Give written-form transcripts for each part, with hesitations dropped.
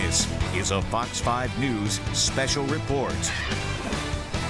This is a Fox 5 News special report.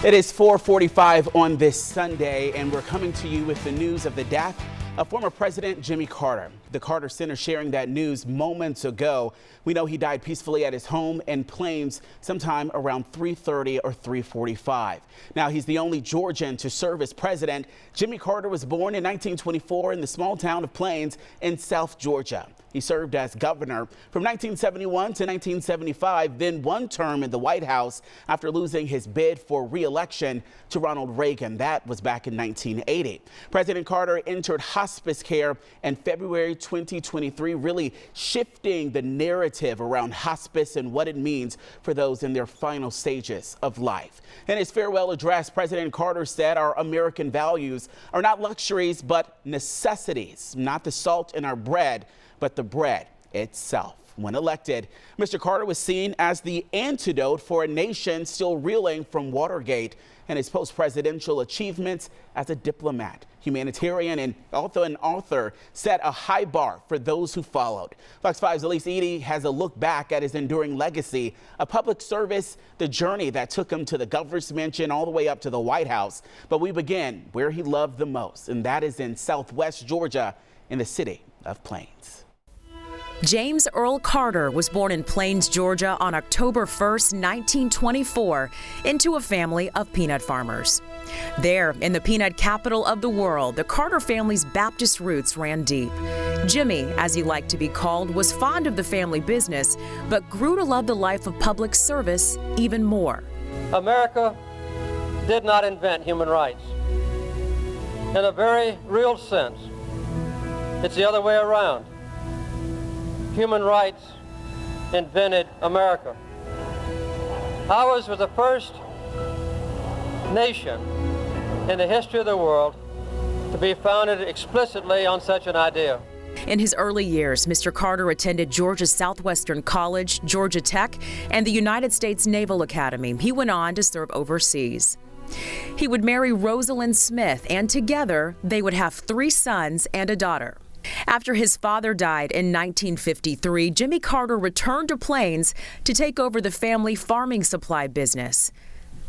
It is 4:45 on this Sunday, and we're coming to you with the news of the death of former President Jimmy Carter. The Carter Center sharing that news moments ago. We know he died peacefully at his home in Plains sometime around 3:30 or 3:45. Now, he's the only Georgian to serve as president. Jimmy Carter was born in 1924 in the small town of Plains in South Georgia. He served as governor from 1971 to 1975, then one term in the White House after losing his bid for re-election to Ronald Reagan. That was back in 1980. President Carter entered hospice care in February 2023, really shifting the narrative around hospice and what it means for those in their final stages of life. In his farewell address, President Carter said our American values are not luxuries, but necessities, not the salt in our bread, but the bread itself. When elected, Mr. Carter was seen as the antidote for a nation still reeling from Watergate and his post-presidential achievements as a diplomat, humanitarian, and also an author set a high bar for those who followed. Fox 5's Elise Edie has a look back at his enduring legacy, a public service, the journey that took him to the governor's mansion all the way up to the White House. But we begin where he loved the most, and that is in Southwest Georgia in the city of Plains. James Earl Carter was born in Plains, Georgia on October 1st, 1924, into a family of peanut farmers. There, in the peanut capital of the world, the Carter family's Baptist roots ran deep. Jimmy, as he liked to be called, was fond of the family business, but grew to love the life of public service even more. America did not invent human rights. In a very real sense, it's the other way around. Human rights invented America. Ours was the first nation in the history of the world to be founded explicitly on such an idea. In his early years, Mr. Carter attended Georgia Southwestern College, Georgia Tech, and the United States Naval Academy. He went on to serve overseas. He would marry Rosalind Smith, and together they would have 3 sons and a daughter. After his father died in 1953, Jimmy Carter returned to Plains to take over the family farming supply business.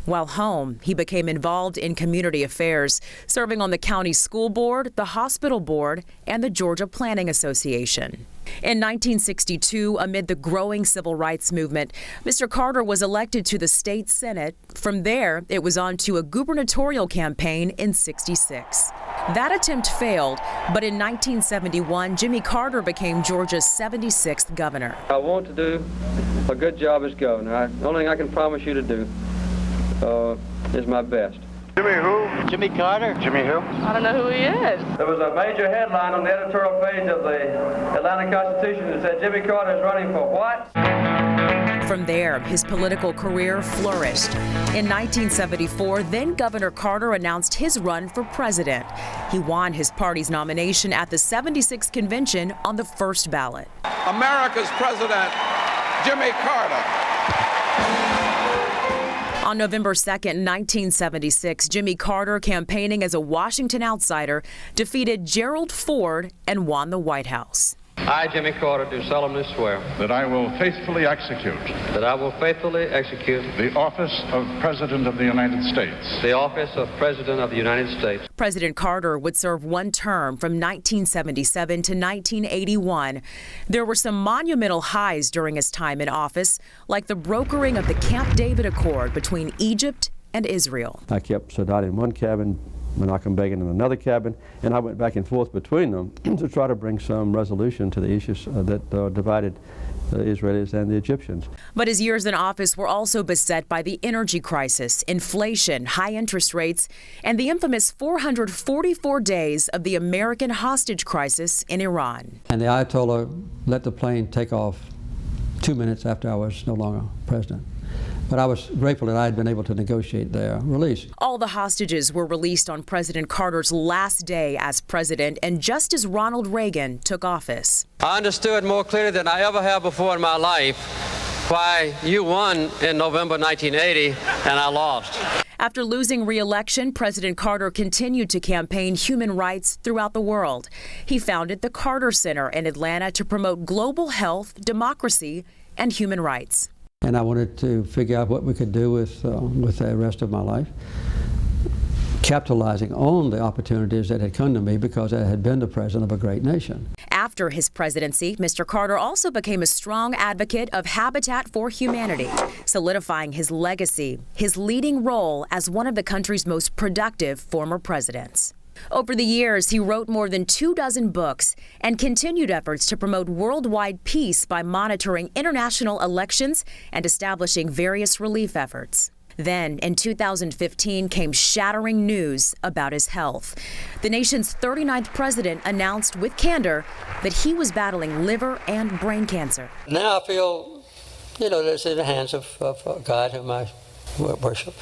While home, he became involved in community affairs, serving on the county school board, the hospital board, and the Georgia Planning Association. In 1962, amid the growing civil rights movement, Mr. Carter was elected to the state Senate. From there, it was on to a gubernatorial campaign in '66. That attempt failed, but in 1971, Jimmy Carter became Georgia's 76th governor. I want to do a good job as governor. The only thing I can promise you to do is my best. Jimmy who? Jimmy Carter. Jimmy who? I don't know who he is. There was a major headline on the editorial page of the Atlanta Constitution that said Jimmy Carter is running for what? From there, his political career flourished. In 1974, then Governor Carter announced his run for president. He won his party's nomination at the 76th convention on the first ballot. America's president, Jimmy Carter. On November 2nd, 1976, Jimmy Carter, campaigning as a Washington outsider, defeated Gerald Ford and won the White House. I, Jimmy Carter, do solemnly swear That I will faithfully execute that I will faithfully execute the office of President of the United States. the office of President of the United States. President Carter would serve one term from 1977 to 1981. There were some monumental highs during his time in office, like the brokering of the Camp David Accord between Egypt and Israel. I kept Sadat in one cabin, Menachem Begin in another cabin, and I went back and forth between them to try to bring some resolution to the issues that divided the Israelis and the Egyptians. But his years in office were also beset by the energy crisis, inflation, high interest rates, and the infamous 444 days of the American hostage crisis in Iran. And the Ayatollah let the plane take off 2 minutes after I was no longer president. But I was grateful that I had been able to negotiate their release. All the hostages were released on President Carter's last day as president, and just as Ronald Reagan took office. I understood more clearly than I ever have before in my life why you won in November 1980 and I lost. After losing re-election, President Carter continued to campaign human rights throughout the world. He founded the Carter Center in Atlanta to promote global health, democracy, and human rights. And I wanted to figure out what we could do with the rest of my life, capitalizing on the opportunities that had come to me because I had been the president of a great nation. After his presidency, Mr. Carter also became a strong advocate of Habitat for Humanity, solidifying his legacy, his leading role as one of the country's most productive former presidents. Over the years, he wrote more than 24 books and continued efforts to promote worldwide peace by monitoring international elections and establishing various relief efforts. Then, in 2015, came shattering news about his health. The nation's 39th president announced with candor that he was battling liver and brain cancer. Now I feel, that it's in the hands of God, whom I worship,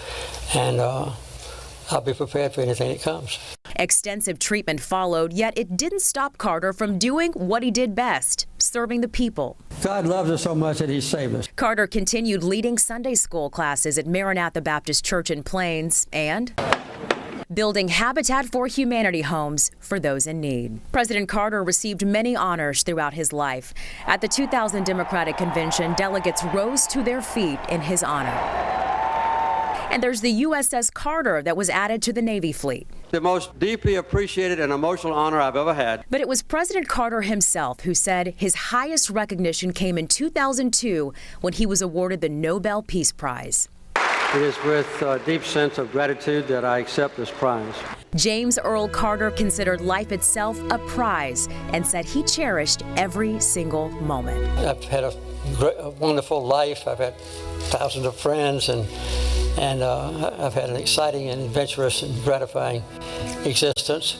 and I'll be prepared for anything that comes. Extensive treatment followed, yet it didn't stop Carter from doing what he did best, serving the people. God loves us so much that he saved us. Carter continued leading Sunday school classes at Maranatha Baptist Church in Plains and building Habitat for Humanity homes for those in need. President Carter received many honors throughout his life. At the 2000 Democratic Convention, delegates rose to their feet in his honor. And there's the USS Carter that was added to the Navy fleet. The most deeply appreciated and emotional honor I've ever had. But it was President Carter himself who said his highest recognition came in 2002 when he was awarded the Nobel Peace Prize. It is with a deep sense of gratitude that I accept this prize. James Earl Carter considered life itself a prize and said he cherished every single moment. I've had a wonderful life. I've had thousands of friends, and I've had an exciting and adventurous and gratifying existence.